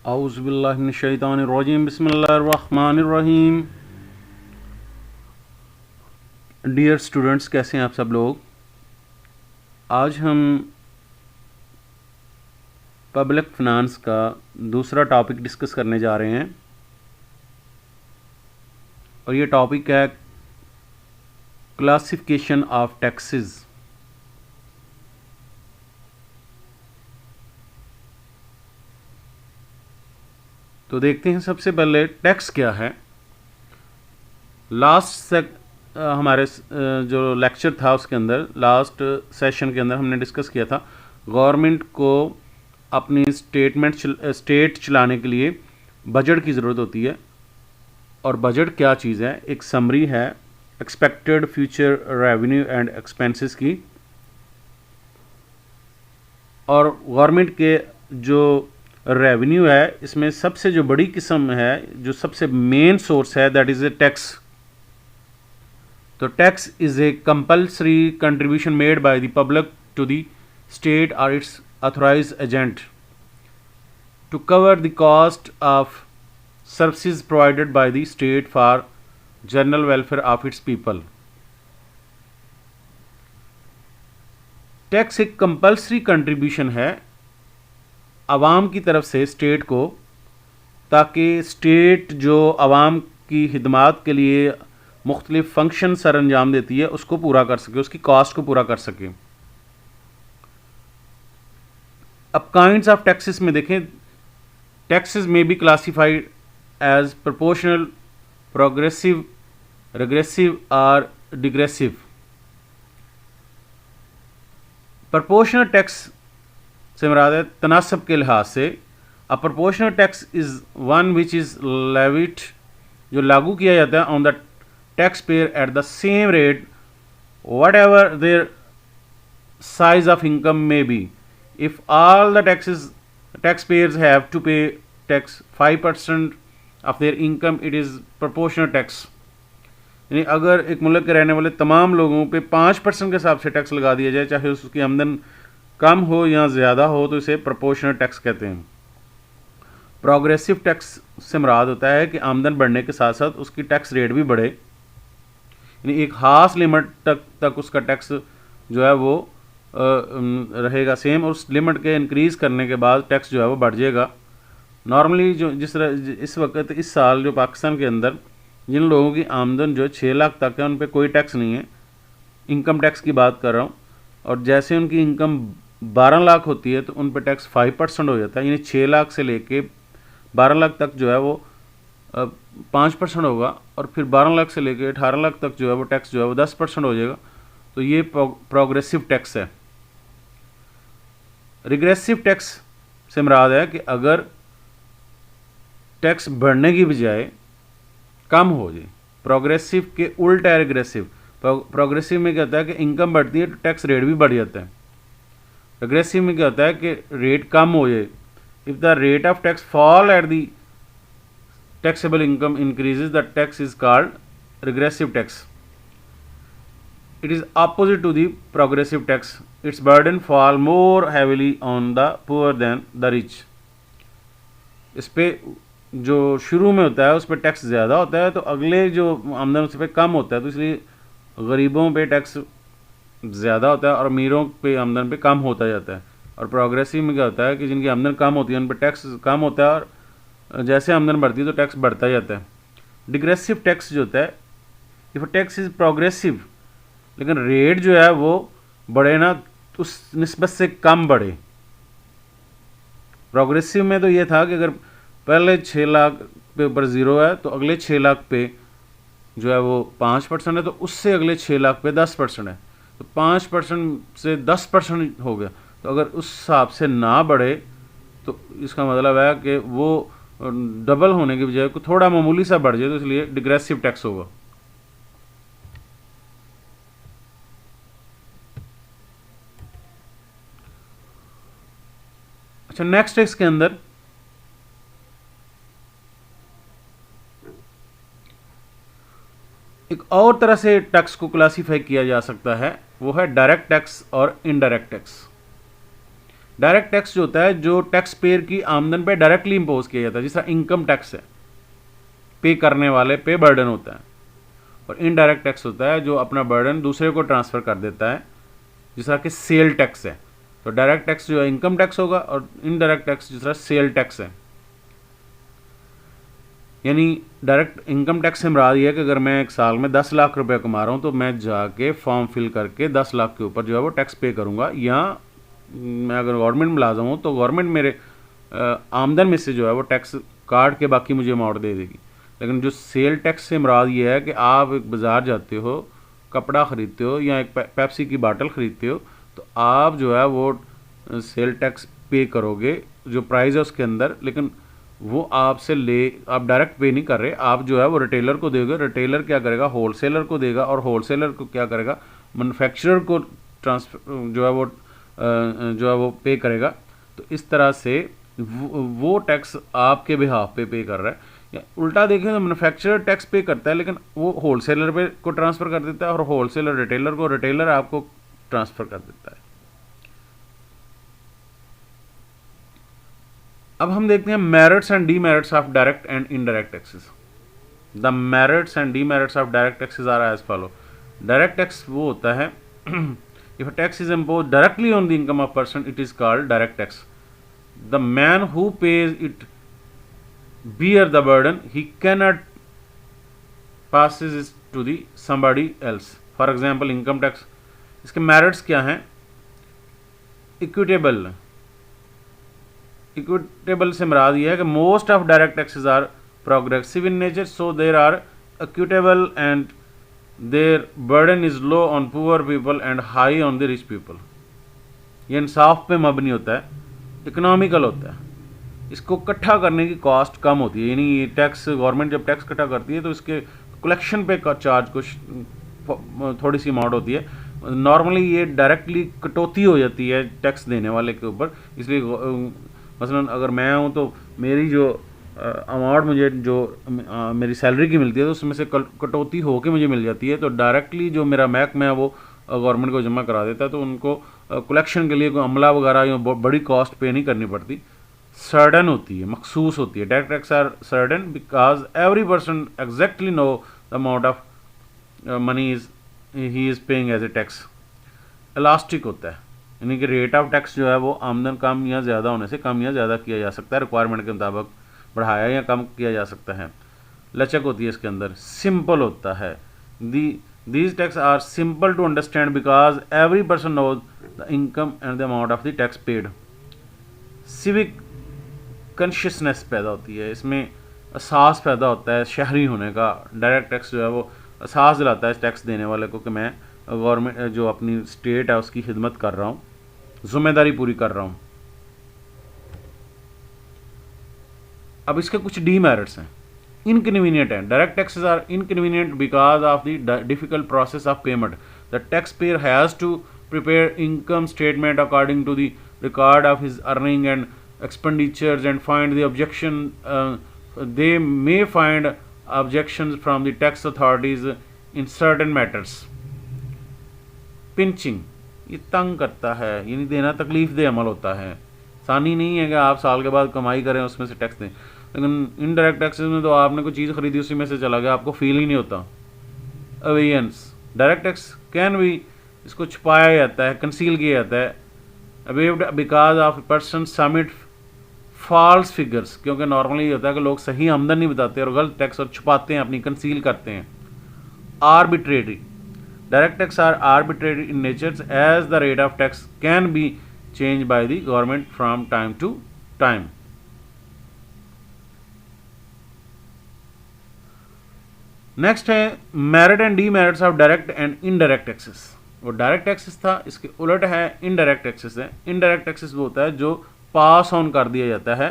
औज़ुबिल्लाहिमिनश्शैतानिर्रजीम बिस्मिल्लाहिर्रहमानिर्रहीम। Dear students, कैसे हैं आप सब लोग। आज हम पब्लिक फ़िनांस का दूसरा टॉपिक डिस्कस करने जा रहे हैं और ये टॉपिक है क्लासिफिकेशन ऑफ टैक्सेस। तो देखते हैं सबसे पहले टैक्स क्या है। हमारे जो लेक्चर था उसके अंदर, लास्ट सेशन के अंदर हमने डिस्कस किया था गवर्नमेंट को अपनी स्टेट चलाने के लिए बजट की ज़रूरत होती है। और बजट क्या चीज़ है? एक समरी है expected future revenue and expenses की। और गवर्नमेंट के जो रेवेन्यू है, इसमें सबसे जो बड़ी किस्म है, जो सबसे मेन सोर्स है, दैट इज़ ए टैक्स। तो tax is a compulsory contribution made by the public to the state और its authorised agent to cover the cost of services provided by the state for general welfare of its people. Tax एक compulsory contribution है आवाम की तरफ से state को, ताकि state जो आवाम की खिदमात के लिए मुख्तलिफ फंक्शन सर अंजाम देती है उसको पूरा कर सके, उसकी कॉस्ट को पूरा कर सके। अब काइंड्स ऑफ टैक्सेस में देखें, taxes may be classified as proportional, progressive, regressive or digressive. Proportional tax से मुराद है तनासब के लिहाज से। A proportional tax is one which is levied, जो लागू किया जाता है on the taxpayer at the same rate whatever their size of income may be. If all the taxpayers have to pay tax 5% of their income, it is proportional tax. यानी अगर एक मुल्क के रहने वाले तमाम लोगों पे 5% के हिसाब से टैक्स लगा दिया जाए, चाहे उसकी आमदन कम हो या ज़्यादा हो, तो इसे प्रोपोर्शनल टैक्स कहते हैं। प्रोग्रेसिव टैक्स से मुराद होता है कि आमदन बढ़ने के साथ साथ उसकी टैक्स रेट भी बढ़े, यानी एक खास लिमिट तक उसका टैक्स जो है वो रहेगा सेम, और उस लिमिट के इंक्रीज़ करने के बाद टैक्स जो है वो बढ़ जाएगा। नॉर्मली जो जिस तरह इस वक्त इस साल जो पाकिस्तान के अंदर जिन लोगों की आमदन जो 6 लाख तक है उन पे कोई टैक्स नहीं है, इनकम टैक्स की बात कर रहा हूँ। और जैसे उनकी इनकम 12 लाख होती है तो उन पे टैक्स 5% हो जाता है, यानी 6 लाख से लेके 12 लाख तक जो है वो 5% होगा, और फिर 12 लाख से लेके 18 लाख तक जो है वो टैक्स जो है वो 10% हो जाएगा। तो ये प्रोग्रेसिव टैक्स है। रिग्रेसिव टैक्स से मुराद है कि अगर टैक्स बढ़ने की बजाय कम हो जाए। प्रोग्रेसिव के उल्टा है रिग्रेसिव। प्रोग्रेसिव में क्या होता है कि इनकम बढ़ती है तो टैक्स रेट भी बढ़ जाता है। रिग्रेसिव में क्या होता है कि रेट कम हो जाए। If the rate of tax fall at the taxable income increases, the tax is called regressive tax. It is opposite to the progressive tax. Its burden fall more heavily on the poor than the rich. इस पे जो शुरू में होता है उस पर tax ज़्यादा होता है, तो अगले जो आमदन उस पर कम होता है, तो इसलिए गरीबों पे टैक्स ज़्यादा होता है और अमीरों पे आमदन पे कम होता जाता है। और प्रोग्रेसिव में क्या होता है कि जिनकी आमदन कम होती है उन पर टैक्स कम होता है, और जैसे आमदन बढ़ती है तो टैक्स बढ़ता जाता है। डिग्रेसिव टैक्स जो होता है, इफ़ टैक्स इज़ प्रोग्रेसिव, लेकिन रेट जो है वो बढ़े ना, उस निस्बत से कम बढ़े। प्रोग्रेसिव में तो ये था कि अगर पहले 6 लाख पे ऊपर ज़ीरो है तो अगले 6 लाख पे जो है वो 5% है, तो उससे अगले 6 लाख पे 10% है, तो 5% से 10% हो गया। तो अगर उस हिसाब से ना बढ़े तो इसका मतलब है कि वो डबल होने की बजाय को थोड़ा मामूली सा बढ़ जाए, तो इसलिए डिग्रेसिव टैक्स होगा। अच्छा, नेक्स्ट है इसके अंदर एक और तरह से टैक्स को क्लासीफाई किया जा सकता है, वो है डायरेक्ट टैक्स और इनडायरेक्ट टैक्स। डायरेक्ट टैक्स जो होता है जो टैक्स पेयर की आमदन पे डायरेक्टली इम्पोज किया जाता है, जिस तरह इनकम टैक्स है, पे करने वाले पे बर्डन होता है, और इनडायरेक्ट टैक्स होता है जो अपना बर्डन दूसरे को ट्रांसफ़र कर देता है, जिस तरह कि सेल टैक्स है। तो डायरेक्ट टैक्स जो है इनकम टैक्स होगा और इनडायरेक्ट टैक्स जिस तरह सेल टैक्स है। यानी डायरेक्ट इनकम टैक्स से मुराद ये है कि अगर मैं एक साल में 10 लाख रुपए कमा रहा हूँ तो मैं जाके फॉर्म फिल करके 10 लाख के ऊपर जो है वो टैक्स पे करूँगा, या मैं अगर गवर्नमेंट मुलाजम हूँ तो गवर्नमेंट मेरे आमदन में से जो है वो टैक्स काट के बाकी मुझे अमाउंट दे देगी। लेकिन जो सेल टैक्स से मुराद ये है कि आप एक बाज़ार जाते हो, कपड़ा ख़रीदते हो या एक पेप्सी की बाटल ख़रीदते हो, तो आप जो है वो सेल टैक्स पे करोगे जो प्राइस है उसके अंदर, लेकिन वो आपसे आप डायरेक्ट पे नहीं कर रहे, आप जो है वो रिटेलर को दोगे, रिटेलर क्या करेगा होलसेलर को देगा, और होलसेलर को क्या करेगा मैन्युफैक्चरर को ट्रांसफर जो है वो पे करेगा। तो इस तरह से वो टैक्स आपके बिहाफ पे कर रहा है। या उल्टा देखें तो मैन्युफैक्चरर टैक्स पे करता है लेकिन वो होलसेलर पे को ट्रांसफ़र कर देता है, और होलसेलर रिटेलर को, रिटेलर आपको ट्रांसफ़र कर देता है। अब हम देखते हैं merits and demerits of direct and indirect taxes. The merits and demerits of direct taxes are as follow. Direct tax वो होता है if a tax is impose directly on the income of person it is called direct tax. The man who pays it bear the burden, he cannot passes it to the somebody else. For example, income tax, इसके merits क्या हैं? Equitable, equitable से मुराद ये है कि most of direct taxes are progressive in nature, so there are equitable and their burden is low on poor people and high on the rich people. ये इंसाफ पे मबनी होता है, इकोनॉमिकल होता है, इसको इकट्ठा करने की कॉस्ट कम होती है। यानी ये टैक्स, गवर्नमेंट जब टैक्स इकट्ठा करती है तो इसके कलेक्शन पे का चार्ज कुछ थोड़ी सी अमाउंट होती है। नॉर्मली ये डायरेक्टली कटौती हो जाती है टैक्स देने वाले के ऊपर, इसलिए मसलन अगर मैं हूँ तो मेरी जो अमाउंट मुझे जो मेरी सैलरी की मिलती है तो उसमें से कटौती होकर मुझे मिल जाती है, तो डायरेक्टली जो मेरा महकमा है वो गवर्नमेंट को जमा करा देता है, तो उनको कलेक्शन के लिए कोई अमला वगैरह या बड़ी कॉस्ट पे नहीं करनी पड़ती, सर्डन होती है, मखसूस होती है। Direct tax are certain because every person exactly know the amount of money he is paying as a tax. Elastic होता है, यानी कि रेट ऑफ टैक्स जो है वो आमदन कम या ज़्यादा होने से कम या ज़्यादा किया जा सकता है, रिक्वायरमेंट के मुताबिक बढ़ाया या कम किया जा सकता है। लचक होती है इसके अंदर। सिंपल होता है, these tax are simple to understand because every person knows the income and the amount of the tax paid. Civic consciousness पैदा होती है, इसमें एहसास पैदा होता है शहरी होने का। डायरेक्ट टैक्स जो है वो एहसास दिलाता है टैक्स देने वाले को कि मैं गवर्नमेंट जो अपनी स्टेट है उसकी खिदमत कर रहा हूँ, जिम्मेदारी पूरी कर रहा हूँ। अब इसके कुछ डीमेरिट्स हैं, इनकन्वीनियंट हैं। Direct taxes are inconvenient because of the difficult process of payment. The tax payer has to prepare income statement according to the record of his earning and expenditures and find the objection they may find objections from the tax authorities in certain matters. Pinching, ये तंग करता है, यानी देना तकलीफ दे अमल होता है। आसानी नहीं है कि आप साल के बाद कमाई करें उसमें से टैक्स दें, लेकिन इनडायरेक्ट टैक्सेस में तो आपने कोई चीज़ खरीदी उसी में से चला गया, आपको फील ही नहीं होता। अवेयंस, डायरेक्ट टैक्स कैन भी, इसको छुपाया जाता है, कंसील किया जाता है। Evaded because of person submit false figures, क्योंकि नॉर्मली ये होता है कि लोग सही आमदन नहीं बताते और गलत टैक्स और छुपाते हैं, अपनी कंसील करते हैं। Arbitrary, direct tax are arbitrary in nature as the rate of tax can be change by the government from time to time. Next है merit and demerits of direct and indirect taxes. वो direct taxes था, इसके उलट है indirect taxes है। Indirect taxes वो होता है जो पास ऑन कर दिया जाता है।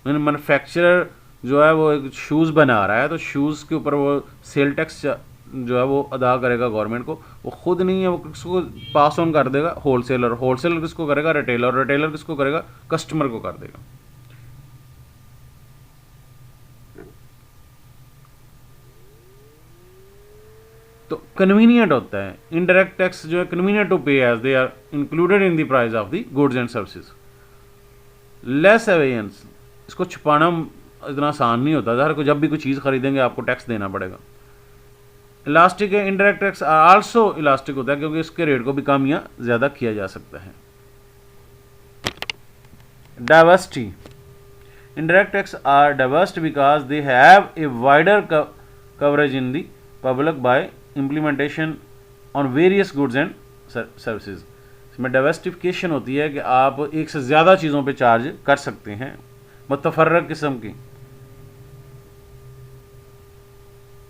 मैन्युफैक्चरर जो है वो एक शूज़ बना रहा है तो शूज़ के ऊपर वो सेल टैक्स जो है वो अदा करेगा गवर्नमेंट को, वो खुद नहीं है, वो किसको पास ऑन कर देगा, होलसेलर। होलसेलर किसको करेगा, रिटेलर। रिटेलर किसको करेगा, कस्टमर को कर देगा। तो कन्वीनियंट होता है इनडायरेक्ट टैक्स जो है, convenient to pay as they are included in the price of the goods and services. Less avoidance, इसको छुपाना इतना आसान नहीं होता, हर को जब भी कोई चीज़ खरीदेंगे आपको टैक्स देना पड़ेगा। इलास्टिक है, इनडायरेक्ट टैक्स आल्सो इलास्टिक होता है क्योंकि इसके रेट को भी कम या ज़्यादा किया जा सकता है। Diversity, indirect tax are diverse because they have a wider coverage in the public by implementation on various goods and services। इसमें डाइवर्सिफिकेशन होती है कि आप एक से ज़्यादा चीज़ों पे चार्ज कर सकते हैं, मुतफर्रक किस्म की,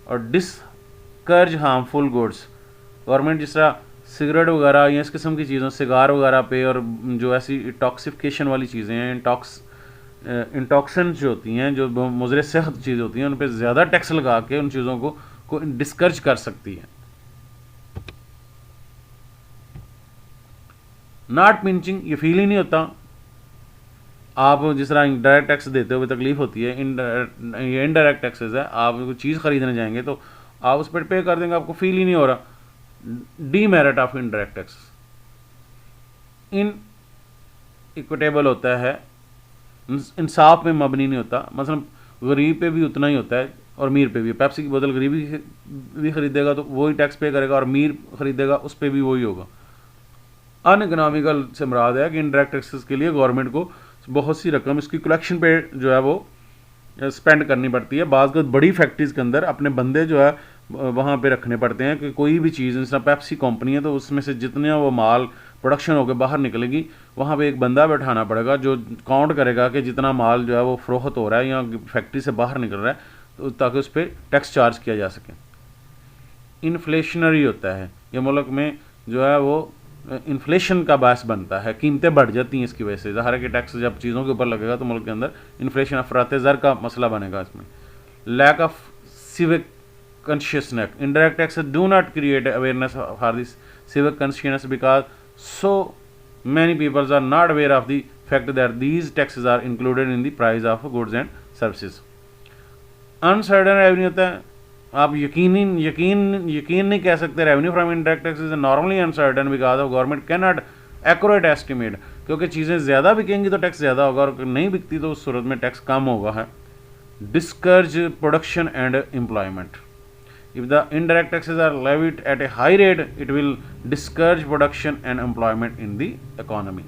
और डिस्कर्ज हार्मफुल गुड्स। गवर्नमेंट जिस तरह सिगरेट वगैरह या इस किस्म की चीज़ों, सिगार वगैरह पे और जो ऐसी टॉक्सिफिकेशन वाली चीज़ें हैं, इंटॉक्सन जो होती हैं, जो मुज़र सेहत चीज़ होती हैं, उन पर ज़्यादा टैक्स लगा के उन चीज़ों को डिस्कर्ज कर सकती है। नॉट पिंचिंग, ये फील ही नहीं होता। आप जिस तरह डायरेक्ट टैक्स देते हुए तकलीफ होती है, ये इनडायरेक्ट टैक्सेस है, आप कोई चीज़ खरीदने जाएंगे तो आप उस पर पे कर देंगे, आपको फील ही नहीं हो रहा। Demerit of indirect tax, in equitable होता है, इंसाफ में मबनी नहीं होता। मसलन गरीब पे भी उतना ही होता है और अमीर पे भी। पेप्सी की बोतल गरीब भी खरीदेगा तो वही टैक्स पे करेगा, और अमीर खरीदेगा उस पर भी वही होगा। अनइकोनॉमिकल से मुराद है कि इनडायरेक्ट टैक्सेस के लिए गवर्नमेंट को बहुत सी रकम इसकी कलेक्शन पे जो है वो स्पेंड करनी पड़ती है। बाज़ बड़ी फैक्ट्रीज़ के अंदर अपने बंदे जो है वहाँ पे रखने पड़ते हैं कि कोई भी चीज़, जैसे पेप्सी कंपनी है तो उसमें से जितना वो माल प्रोडक्शन होकर बाहर निकलेगी, वहाँ पे एक बंदा बैठाना पड़ेगा जो काउंट करेगा कि जितना माल जो है वो फ़रोख्त हो रहा है या फैक्ट्री से बाहर निकल रहा है, तो ताकि उस पर टैक्स चार्ज किया जा सके। इन्फ्लेशनरी होता है, ये मुल्क में जो है वो इन्फ्लेशन का बायस बनता है, कीमतें बढ़ जाती हैं इसकी वजह से। ज़ाहिर है कि टैक्स जब चीज़ों के ऊपर लगेगा तो मुल्क के अंदर इन्फ्लेशन, अफरात ज़र का मसला बनेगा इसमें। Lack of civic consciousness, indirect taxes do not create awareness for this civic consciousness because so many people are not aware of the fact that these taxes are included in the price of goods and services। Uncertain revenue होता है, आप यकीन नहीं कह सकते। Revenue from indirect taxes is normally uncertain because of government can not accurate estimate, क्योंकि चीज़ें ज़्यादा बिकेंगी तो टैक्स ज़्यादा होगा, और नहीं बिकती तो उस सूरत में टैक्स कम होगा है। Discourage production and employment, if the indirect taxes are levied at a high rate, it will discourage production and employment in the economy।